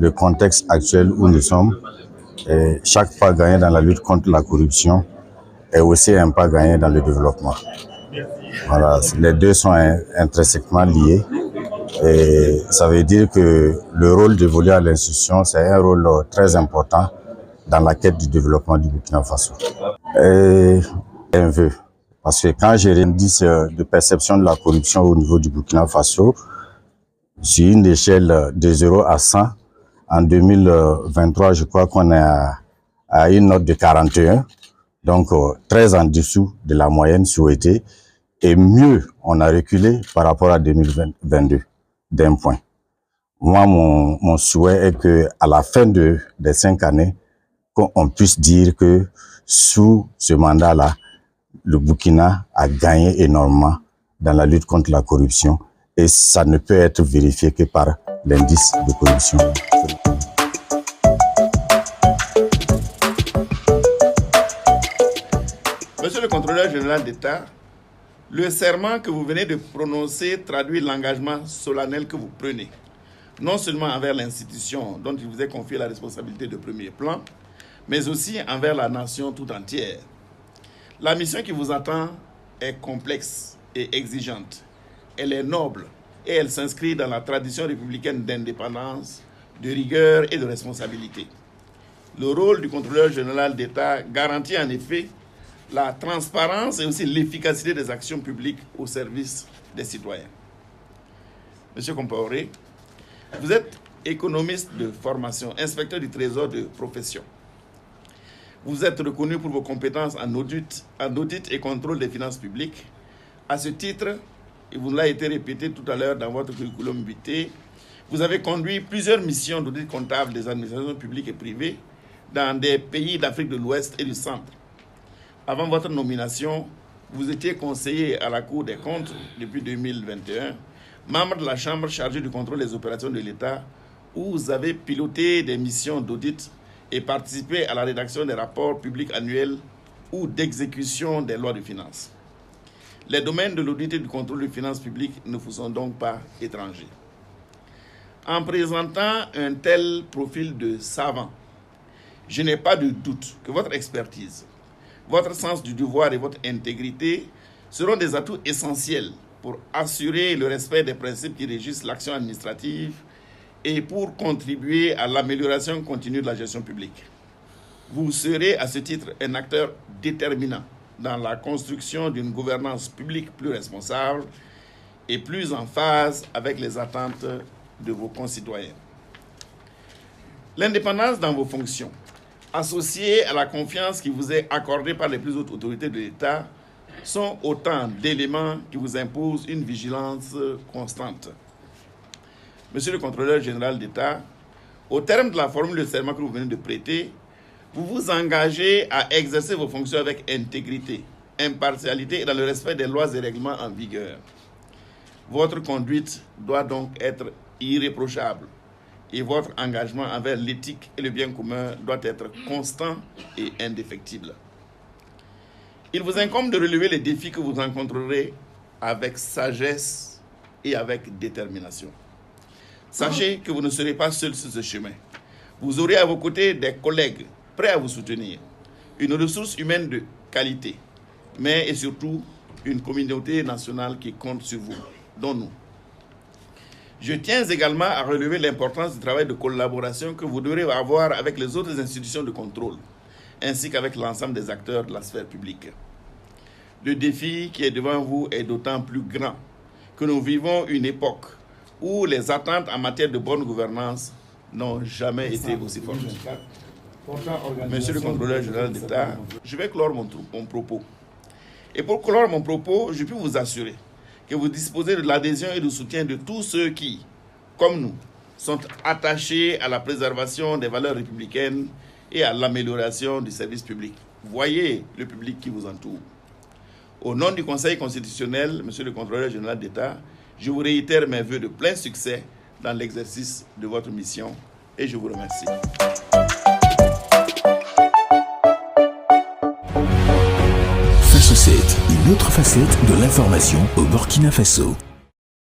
le contexte actuel où nous sommes, et chaque pas gagné dans la lutte contre la corruption est aussi un pas gagné dans le développement. Voilà, les deux sont intrinsèquement liés et ça veut dire que le rôle dévolu à l'institution, c'est un rôle très important dans la quête du développement du Burkina Faso. Et un vœu, parce que quand j'ai l'indice de perception de la corruption au niveau du Burkina Faso, sur une échelle de 0 à 100, en 2023, je crois qu'on est à une note de 41, donc très en dessous de la moyenne souhaitée. Et mieux, on a reculé par rapport à 2022, d'un point. Moi, mon souhait est qu'à la fin des 5 années, qu'on puisse dire que sous ce mandat-là, le Burkina a gagné énormément dans la lutte contre la corruption. Et ça ne peut être vérifié que par l'indice de corruption. Monsieur le contrôleur général d'État, le serment que vous venez de prononcer traduit l'engagement solennel que vous prenez, non seulement envers l'institution dont il vous est confié la responsabilité de premier plan, mais aussi envers la nation tout entière. La mission qui vous attend est complexe et exigeante. Elle est noble et elle s'inscrit dans la tradition républicaine d'indépendance, de rigueur et de responsabilité. Le rôle du contrôleur général d'État garantit en effet la transparence et aussi l'efficacité des actions publiques au service des citoyens. Monsieur Compaoré, vous êtes économiste de formation, inspecteur du Trésor de profession. Vous êtes reconnu pour vos compétences en audit et contrôle des finances publiques. À ce titre, il vous l'a été répété tout à l'heure dans votre curriculum vitae, vous avez conduit plusieurs missions d'audit comptable des administrations publiques et privées dans des pays d'Afrique de l'Ouest et du Centre. Avant votre nomination, vous étiez conseiller à la Cour des comptes depuis 2021, membre de la Chambre chargée du contrôle des opérations de l'État, où vous avez piloté des missions d'audit et participé à la rédaction des rapports publics annuels ou d'exécution des lois de finances. Les domaines de l'audit et du contrôle des finances publiques ne vous sont donc pas étrangers. En présentant un tel profil de savant, je n'ai pas de doute que votre expertise, votre sens du devoir et votre intégrité seront des atouts essentiels pour assurer le respect des principes qui régissent l'action administrative et pour contribuer à l'amélioration continue de la gestion publique. Vous serez à ce titre un acteur déterminant dans la construction d'une gouvernance publique plus responsable et plus en phase avec les attentes de vos concitoyens. L'indépendance dans vos fonctions, associée à la confiance qui vous est accordée par les plus hautes autorités de l'État, sont autant d'éléments qui vous imposent une vigilance constante. Monsieur le contrôleur général d'État, au terme de la formule de serment que vous venez de prêter, vous vous engagez à exercer vos fonctions avec intégrité, impartialité et dans le respect des lois et règlements en vigueur. Votre conduite doit donc être irréprochable et votre engagement envers l'éthique et le bien commun doit être constant et indéfectible. Il vous incombe de relever les défis que vous rencontrerez avec sagesse et avec détermination. Sachez que vous ne serez pas seul sur ce chemin. Vous aurez à vos côtés des collègues prêts à vous soutenir, une ressource humaine de qualité, mais et surtout une communauté nationale qui compte sur vous, dont nous. Je tiens également à relever l'importance du travail de collaboration que vous devrez avoir avec les autres institutions de contrôle, ainsi qu'avec l'ensemble des acteurs de la sphère publique. Le défi qui est devant vous est d'autant plus grand que nous vivons une époque où les attentes en matière de bonne gouvernance n'ont jamais été aussi fortes. Monsieur le contrôleur général d'État, je vais clore mon propos. Et pour clore mon propos, je peux vous assurer que vous disposez de l'adhésion et du soutien de tous ceux qui, comme nous, sont attachés à la préservation des valeurs républicaines et à l'amélioration du service public. Voyez le public qui vous entoure. Au nom du Conseil constitutionnel, Monsieur le contrôleur général d'État, je vous réitère mes vœux de plein succès dans l'exercice de votre mission et je vous remercie. Faso 7, une autre facette de l'information au Burkina Faso.